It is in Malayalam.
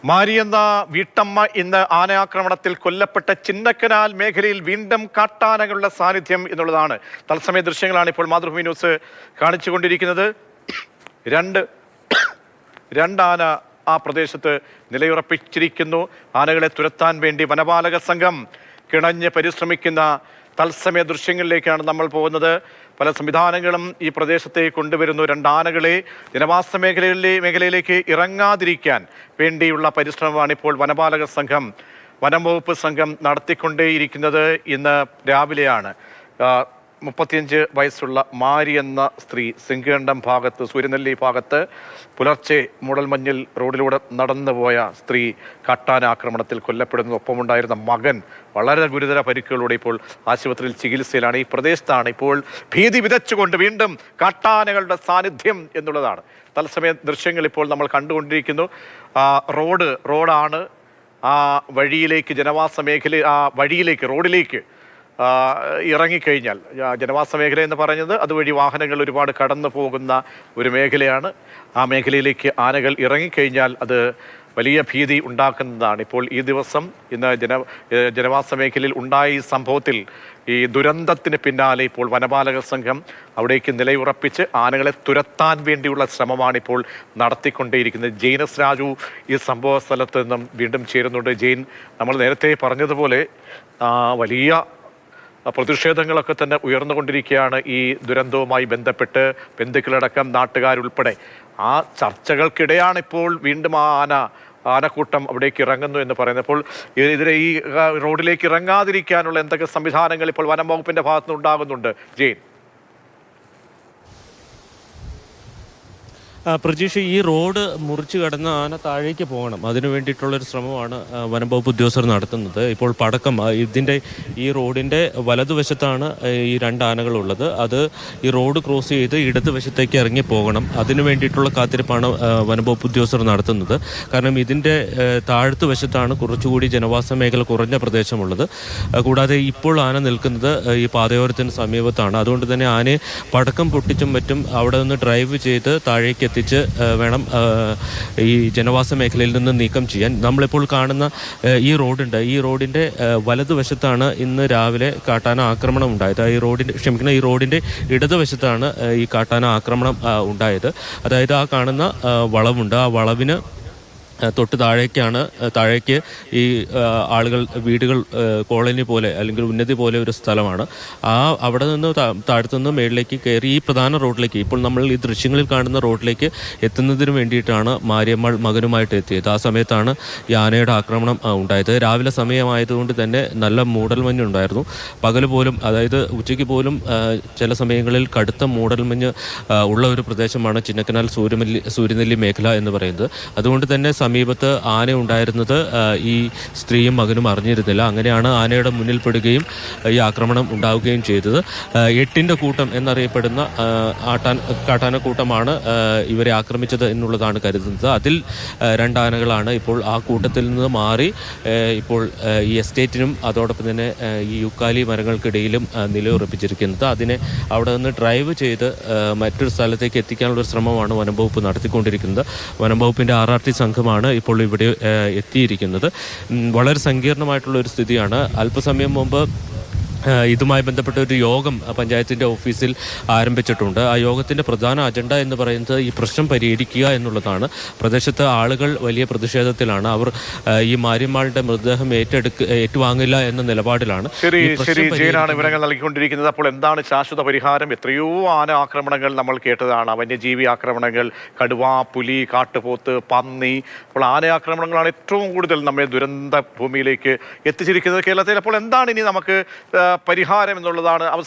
മാരിയെന്ന വീട്ടമ്മ ഇന്ന് ആനയാക്രമണത്തിൽ കൊല്ലപ്പെട്ട ചിന്നക്കനാൽ മേഖലയിൽ വീണ്ടും കാട്ടാനകളുടെ സാന്നിധ്യം എന്നുള്ളതാണ് തത്സമയ ദൃശ്യങ്ങളാണ് ഇപ്പോൾ മാതൃഭൂമി ന്യൂസ് കാണിച്ചുകൊണ്ടിരിക്കുന്നത്. രണ്ടാന ആ പ്രദേശത്ത് നിലയുറപ്പിച്ചിരിക്കുന്നു. ആനകളെ തുരത്താൻ വേണ്ടി വനപാലക സംഘം കിണഞ്ഞ് പരിശ്രമിക്കുന്ന തത്സമയ ദൃശ്യങ്ങളിലേക്കാണ് നമ്മൾ പോകുന്നത്. പല സംവിധാനങ്ങളും ഈ പ്രദേശത്തേക്ക് കൊണ്ടുവരുന്നു. രണ്ടാനകളെ ജനവാസ മേഖലയിലേക്ക് ഇറങ്ങാതിരിക്കാൻ വേണ്ടിയുള്ള പരിശ്രമമാണ് ഇപ്പോൾ വനപാലക സംഘം, വനം വകുപ്പ് സംഘം നടത്തിക്കൊണ്ടേയിരിക്കുന്നത്. ഇന്ന് രാവിലെയാണ് 35 വയസ്സുള്ള മാരി എന്ന സ്ത്രീ സിംഗണ്ടം ഭാഗത്ത്, സൂര്യനെല്ലി ഭാഗത്ത് പുലർച്ചെ മൂടൽമഞ്ഞിൽ റോഡിലൂടെ നടന്നുപോയ സ്ത്രീ കാട്ടാനാക്രമണത്തിൽ കൊല്ലപ്പെടുന്നു. ഒപ്പമുണ്ടായിരുന്ന മകൻ വളരെ ഗുരുതര പരിക്കുകളോടെ ഇപ്പോൾ ആശുപത്രിയിൽ ചികിത്സയിലാണ്. ഈ പ്രദേശത്താണ് ഇപ്പോൾ ഭീതി വിതച്ചുകൊണ്ട് വീണ്ടും കാട്ടാനകളുടെ സാന്നിധ്യം എന്നുള്ളതാണ് തത്സമയ ദൃശ്യങ്ങൾ ഇപ്പോൾ നമ്മൾ കണ്ടുകൊണ്ടിരിക്കുന്നു. റോഡാണ്. ആ വഴിയിലേക്ക്, ജനവാസ മേഖല, ആ വഴിയിലേക്ക്, റോഡിലേക്ക് ഇറങ്ങിക്കഴിഞ്ഞാൽ, ജനവാസ മേഖല എന്ന് പറഞ്ഞത് അതുവഴി വാഹനങ്ങൾ ഒരുപാട് കടന്നു പോകുന്ന ഒരു മേഖലയാണ്. ആ മേഖലയിലേക്ക് ആനകൾ ഇറങ്ങിക്കഴിഞ്ഞാൽ അത് വലിയ ഭീതി ഉണ്ടാക്കുന്നതാണ്. ഇപ്പോൾ ഈ ദിവസം ഇന്ന് ജനവാസ മേഖലയിൽ ഉണ്ടായ ഈ സംഭവത്തിൽ, ഈ ദുരന്തത്തിന് പിന്നാലെ ഇപ്പോൾ വനപാലക സംഘം അവിടേക്ക് നിലയുറപ്പിച്ച് ആനകളെ തുരത്താൻ വേണ്ടിയുള്ള ശ്രമമാണ് ഇപ്പോൾ നടത്തിക്കൊണ്ടേയിരിക്കുന്നത്. ജെയിനസ് രാജു ഈ സംഭവ സ്ഥലത്ത് നിന്നും വീണ്ടും ചേരുന്നുണ്ട്. ജെയിൻ, നമ്മൾ നേരത്തെ പറഞ്ഞതുപോലെ വലിയ പ്രതിഷേധങ്ങളൊക്കെ തന്നെ ഉയർന്നുകൊണ്ടിരിക്കുകയാണ് ഈ ദുരന്തവുമായി ബന്ധപ്പെട്ട്. ബന്ധുക്കളടക്കം നാട്ടുകാരുൾപ്പെടെ ആ ചർച്ചകൾക്കിടെയാണ് ഇപ്പോൾ വീണ്ടും ആനക്കൂട്ടം അവിടേക്ക് ഇറങ്ങുന്നു എന്ന് പറയുന്നത്. അപ്പോൾ ഇതിനെ ഈ റോഡിലേക്ക് ഇറങ്ങാതിരിക്കാനുള്ള എന്തൊക്കെ സംവിധാനങ്ങൾ ഇപ്പോൾ വനം വകുപ്പിന്റെ ഭാഗത്തുനിന്ന് ഉണ്ടാകുന്നുണ്ട് ജെയിൻ? പ്രജീഷ്, ഈ റോഡ് മുറിച്ച് കടന്ന് ആന താഴേക്ക് പോകണം, അതിനു വേണ്ടിയിട്ടുള്ളൊരു ശ്രമമാണ് വനം വകുപ്പ് ഉദ്യോഗസ്ഥർ നടത്തുന്നത്. ഇപ്പോൾ പടക്കം ഈ റോഡിൻ്റെ വലതുവശത്താണ് ഈ 2 ആനകളുള്ളത്. അത് ഈ റോഡ് ക്രോസ് ചെയ്ത് ഇടതുവശത്തേക്ക് ഇറങ്ങി പോകണം. അതിനു വേണ്ടിയിട്ടുള്ള കാത്തിരിപ്പാണ് വനം വകുപ്പ് ഉദ്യോഗസ്ഥർ നടത്തുന്നത്. കാരണം ഇതിൻ്റെ താഴത്ത് വശത്താണ് കുറച്ചുകൂടി ജനവാസ മേഖല കുറഞ്ഞ പ്രദേശമുള്ളത്. കൂടാതെ ഇപ്പോൾ ആന നിൽക്കുന്നത് ഈ പാതയോരത്തിന് സമീപത്താണ്. അതുകൊണ്ട് തന്നെ ആനയെ പടക്കം പൊട്ടിച്ചും മറ്റും അവിടെ നിന്ന് ഡ്രൈവ് ചെയ്ത് താഴേക്ക് എത്തിച്ച് വേണം ഈ ജനവാസ മേഖലയിൽ നിന്ന് നീക്കം ചെയ്യാൻ. നമ്മളിപ്പോൾ കാണുന്ന ഈ റോഡുണ്ട്, ഈ റോഡിൻ്റെ വലതുവശത്താണ് ഇന്ന് രാവിലെ കാട്ടാന ആക്രമണം ഉണ്ടായത്. ഈ റോഡിൻ്റെ ഇടതുവശത്താണ് ഈ കാട്ടാന ആക്രമണം ഉണ്ടായത്. അതായത് ആ കാണുന്ന വളവുണ്ട്, ആ വളവിന് തൊട്ട് താഴേക്ക് ഈ ആളുകൾ, വീടുകൾ, കോളനി പോലെ അല്ലെങ്കിൽ ഉന്നതി പോലെ ഒരു സ്ഥലമാണ്. അവിടെ നിന്ന് താഴത്തുനിന്ന് മേളിലേക്ക് കയറി ഈ പ്രധാന റോഡിലേക്ക്, ഇപ്പോൾ നമ്മൾ ഈ ദൃശ്യങ്ങളിൽ കാണുന്ന റോഡിലേക്ക് എത്തുന്നതിന് വേണ്ടിയിട്ടാണ് മാരിയമ്മൾ മകനുമായിട്ട് എത്തിയത്. ആ സമയത്താണ് ഈ ആനയുടെ ആക്രമണം ഉണ്ടായത്. രാവിലെ സമയമായതുകൊണ്ട് തന്നെ നല്ല മൂടൽമഞ്ഞുണ്ടായിരുന്നു. പകൽ പോലും, അതായത് ഉച്ചയ്ക്ക് പോലും ചില സമയങ്ങളിൽ കടുത്ത മൂടൽമഞ്ഞ് ഉള്ള ഒരു പ്രദേശമാണ് ചിന്നക്കനാൽ സൂര്യനെല്ലി മേഖല എന്ന് പറയുന്നത്. അതുകൊണ്ട് തന്നെ സമീപത്ത് ആന ഉണ്ടായിരുന്നത് ഈ സ്ത്രീയും മകനും അറിഞ്ഞിരുന്നില്ല. അങ്ങനെയാണ് ആനയുടെ മുന്നിൽപ്പെടുകയും ഈ ആക്രമണം ഉണ്ടാവുകയും ചെയ്തത്. 8ൻ്റെ കൂട്ടം എന്നറിയപ്പെടുന്ന കാട്ടാനക്കൂട്ടമാണ് ഇവരെ ആക്രമിച്ചത് എന്നുള്ളതാണ് കരുതുന്നത്. അതിൽ 2 ആനകളാണ് ഇപ്പോൾ ആ കൂട്ടത്തിൽ നിന്ന് മാറി ഇപ്പോൾ ഈ എസ്റ്റേറ്റിനും അതോടൊപ്പം തന്നെ ഈ യുക്കാലി മരങ്ങൾക്കിടയിലും നിലയുറപ്പിച്ചിരിക്കുന്നത്. അതിനെ അവിടെ നിന്ന് ഡ്രൈവ് ചെയ്ത് മറ്റൊരു സ്ഥലത്തേക്ക് എത്തിക്കാനുള്ളൊരു ശ്രമമാണ് വനം വകുപ്പ് നടത്തിക്കൊണ്ടിരിക്കുന്നത്. വനം വകുപ്പിൻ്റെ RRT സംഘമാണ് ഇപ്പോൾ ഇവിടെ എത്തിയിരിക്കുന്നത്. വളരെ സങ്കീർണമായിട്ടുള്ള ഒരു സ്ഥിതിയാണ്. അല്പസമയം മുമ്പ് ഇതുമായി ബന്ധപ്പെട്ട ഒരു യോഗം പഞ്ചായത്തിൻ്റെ ഓഫീസിൽ ആരംഭിച്ചിട്ടുണ്ട്. ആ യോഗത്തിൻ്റെ പ്രധാന അജണ്ട എന്ന് പറയുന്നത് ഈ പ്രശ്നം പരിഹരിക്കുക എന്നുള്ളതാണ്. പ്രദേശത്ത് ആളുകൾ വലിയ പ്രതിഷേധത്തിലാണ്. അവർ ഈ മാരിയമ്മാളുടെ മൃതദേഹം ഏറ്റുവാങ്ങില്ല എന്ന നിലപാടിലാണ്. ശരി, ജെയിനാണ് വിവരങ്ങൾ നൽകിക്കൊണ്ടിരിക്കുന്നത്. അപ്പോൾ എന്താണ് ശാശ്വത പരിഹാരം? എത്രയോ ആന ആക്രമണങ്ങൾ നമ്മൾ കേട്ടതാണ്. വന്യജീവി ആക്രമണങ്ങൾ, കടുവ, പുലി, കാട്ടുപോത്ത്, പന്നി. അപ്പോൾ ആന ആക്രമണങ്ങളാണ് ഏറ്റവും കൂടുതൽ നമ്മെ ദുരന്ത ഭൂമിയിലേക്ക് എത്തിച്ചിരിക്കുന്നത് കേരളത്തിൽ. അപ്പോൾ എന്താണ് ഇനി നമുക്ക് പരിഹാരം എന്നുള്ളതാണ്